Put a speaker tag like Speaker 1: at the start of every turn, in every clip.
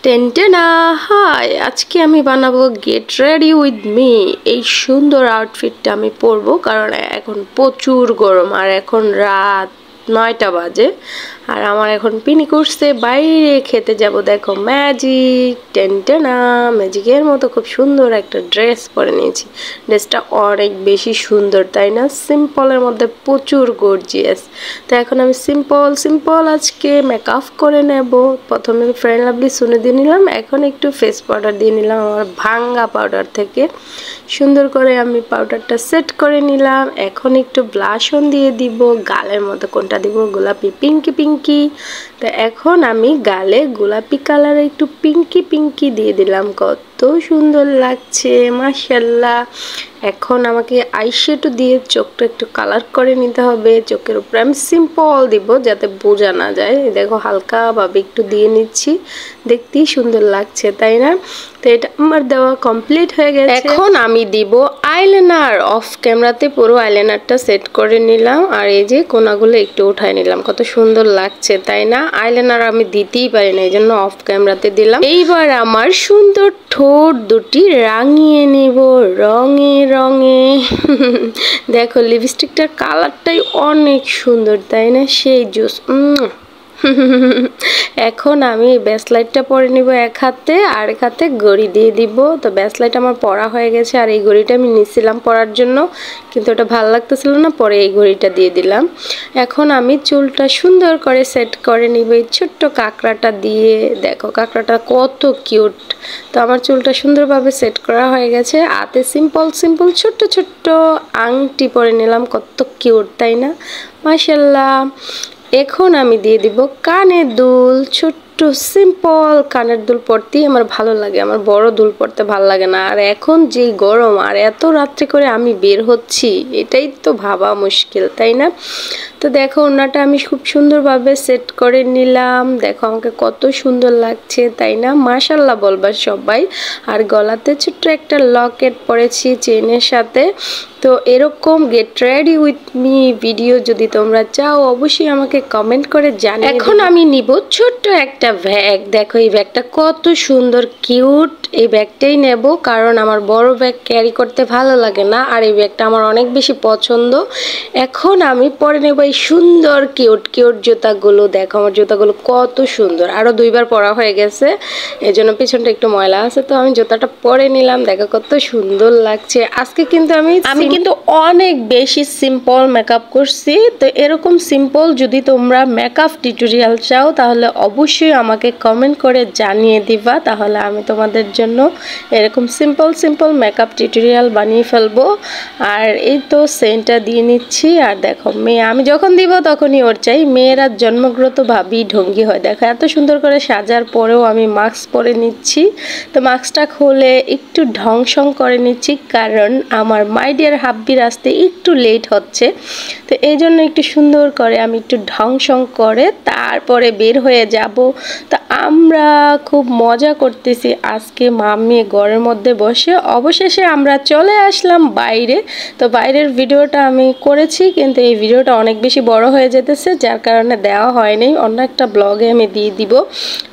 Speaker 1: টেনটেনা high, আজকে আমি বানাবো গেট রেডি উইথ মি। এই সুন্দর আউটফিটটা আমি পরবো কারণ এখন প্রচুর গরম আর এখন রাত 9টা বাজে। আর আমার এখন পিনি করছে, বাইরে খেতে যাব। দেখো ম্যাজিক, টেনটেনা ম্যাজিকের মতো খুব সুন্দর একটা ড্রেস পরে নিয়েছি। ড্রেসটা অনেক বেশি সুন্দর, তাই না? সিম্পলের মধ্যে প্রচুর গর্জিয়াস। তো এখন আমি সিম্পল আজকে মেকআপ করে নেব। প্রথমে ফেয়ার লাভলি সুনে দিয়ে নিলাম, এখন একটু ফেস পাউডার দিয়ে নিলাম আমার ভাঙ্গা পাউডার থেকে। সুন্দর করে আমি পাউডারটা সেট করে নিলাম। এখন একটু ব্লাশ অন দিয়ে দিব। গালের মধ্যে কোনটা দিব? গোলাপি পিঙ্কি। তো এখন আমি গালে গোলাপি কালার একটু পিঙ্কি দিয়ে দিলাম। কত সুন্দর লাগছে মাশাআল্লাহ। এখন আমাকে আইশ্যাডো দিয়ে চোখটা একটু কালার করে নিতে হবে। চোখের উপরে আমি সিম্পল দিব যাতে বোঝা না যায়। দেখো হালকাভাবে একটু দিয়ে নিচ্ছি, দেখতেই সুন্দর লাগছে, তাই না? তো এটা আমার দেওয়া কমপ্লিট হয়ে গেছে। এখন আমি দিব আইলাইনার। অফ ক্যামেরাতে পুরো আইলাইনারটা সেট করে নিলাম আর এই যে কোনাগুলো একটু উঠায় নিলাম। কত সুন্দর লাগছে, তাই না? আইলাইনার আমি দিতেই পারি না, এই জন্য অফ ক্যামেরাতে দিলাম। এইবার আমার সুন্দর ঠোঁট দুটি রাঙিয়ে নেব রঙে। দেখো লিপস্টিকটার কালারটাই অনেক সুন্দর, তাই না? সেই জুস। এখন আমি ব্যাসলাইটটা পরে নিব এক হাতে, আর এক হাতে ঘড়ি দিয়ে দিব। তো ব্যাসলাইট আমার পরা হয়ে গেছে আর এই ঘড়িটা আমি নিছিলাম পরার জন্য, কিন্তু ওটা ভালো লাগতেছিল না, পরে এই ঘড়িটা দিয়ে দিলাম। এখন আমি চুলটা সুন্দর করে সেট করে নিব এই ছোট্ট কাঁকড়াটা দিয়ে। দেখো কাঁকড়াটা কত কিউট। তো আমার চুলটা সুন্দরভাবে সেট করা হয়ে গেছে। হাতে সিম্পল ছোট্ট আংটি পরে নিলাম। কত কিউট, তাই না? মাশাআল্লাহ। এখন আমি দিয়ে দিব কানের দুল। ছোট্ট সিম্পল কানের দুল পরতেই আমার ভালো লাগে, আমার বড় দুল পরতে ভালো লাগে না। আর এখন যে গরম আর এত রাত্রে করে আমি বের হচ্ছি, এটাই তো ভাবা মুশকিল, তাই না? তো দেখো ওনাটা আমি খুব সুন্দরভাবে সেট করে নিলাম। দেখো আমাকে কত সুন্দর লাগছে, তাই না? মাশাআল্লাহ বলবা সবাই। আর গলাতে ছোট্ট একটা লকেট পরেছি চেনের সাথে। তো এরকম get ready with me video যদি তোমরা চাও অবশ্যই আমাকে কমেন্ট করে জানিও। এখন আমি নিব ছোট্ট একটা ব্যাগ। দেখো এই ব্যাগটা কত সুন্দর কিউট। এই ব্যাগটাই নেব কারণ আমার বড় ব্যাগ ক্যারি করতে ভালো লাগে না, আর এই ব্যাগটা আমার অনেক বেশি পছন্দ। এখন আমি পরে নেব এই সুন্দর কিউট জুতাগুলো। দেখো আমার জুতাগুলো কত সুন্দর, আরো 2বার পরা হয়ে গেছে, এজন্য পিছনটা একটু ময়লা আছে। তো আমি জুতাটা পরে নিলাম। দেখো কত সুন্দর লাগছে। আজকে কিন্তু আমি কিন্তু অনেক বেশি সিম্পল মেকআপ করছি। তো এরকম সিম্পল যদি তোমরা মেকআপ টিউটোরিয়াল চাও তাহলে অবশ্যই আমাকে কমেন্ট করে জানিয়ে দিবা, তাহলে আমি তোমাদের জন্য এরকম সিম্পল মেকআপ টিউটোরিয়াল বানিয়ে ফেলবো। আর এই তো সেন্টটা দিয়ে নিচ্ছি। আর দেখো মেয়ে আমি যখন দিব তখনই ওর চাই। মেয়েরা জন্মগত ভাবেই ঢঙ্গি হয়। দেখো এত সুন্দর করে সাজার পরেও আমি মাস্ক পরে নিচ্ছি। তো মাস্কটা খুলে একটু ঢংসং করে নিচ্ছি কারণ আমার মাই ডিয়ার হাব্বির আসতে একটু লেট হচ্ছে। তো এই জন্য একটু সুন্দর করে আমি একটু ঢংসং করে তারপরে বের হয়ে যাব। তো আমরা খুব মজা করতেছি আজকে মাম্মি ঘরের মধ্যে বসে। অবশেষে আমরা চলে আসলাম বাইরে। তো বাইরের ভিডিওটা আমি করেছি, কিন্তু এই ভিডিওটা অনেক বেশি বড় হয়ে যেতেছে, যার কারণে দেওয়া হয়নি। অন্য একটা ব্লগে আমি দিয়ে দিব।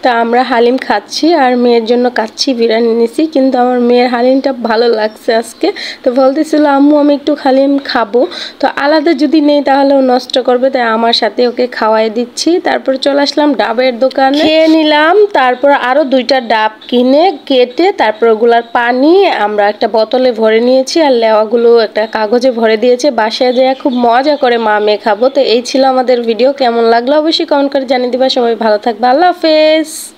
Speaker 1: তো আমরা হালিম খাচ্ছি আর মেয়ের জন্য কাচ্চি বিরিয়ানি নিছি, কিন্তু আমার মেয়ের হালিমটা ভালো লাগছে আজকে। তো বলতেছিল আম্মু আমি একটু হালিম খাবো। তো আলাদা যদি নেই তাহলে ও নষ্ট করবে, তাই আমার সাথে ওকে খাওয়াই দিচ্ছি। তারপর চলে আসলাম ডাবের দোকানে, খেয়ে নিলাম। তারপর আরো 2টা ডাব কিনে কেটে তারপর ওগুলার পানি আমরা একটা বোতলে ভরে নিয়েছি আর লেওয়াগুলো একটা কাগজে ভরে দিয়েছে। বাসায় যেয়ে খুব মজা করে মা মেয়ে খাবো। তো এই ছিল আমাদের ভিডিও। কেমন লাগলো অবশ্যই কমেন্ট করে জানিয়ে দিবা। সবাই ভালো থাকবে। আল্লাহ হাফেজ।